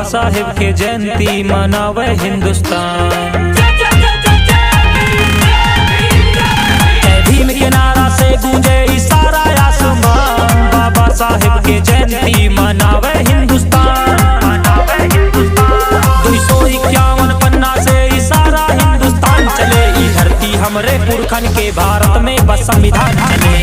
साहेब के जयंती मनावे हिंदुस्तान। भीम के नारा से गूंजे सारा आसमान, बाबा साहेब के जयंती मनावे हिंदुस्तान। 251 पन्ना से सारा हिंदुस्तान चले, ई धरती हमरे पुरखन के भारत में बस संविधान चले।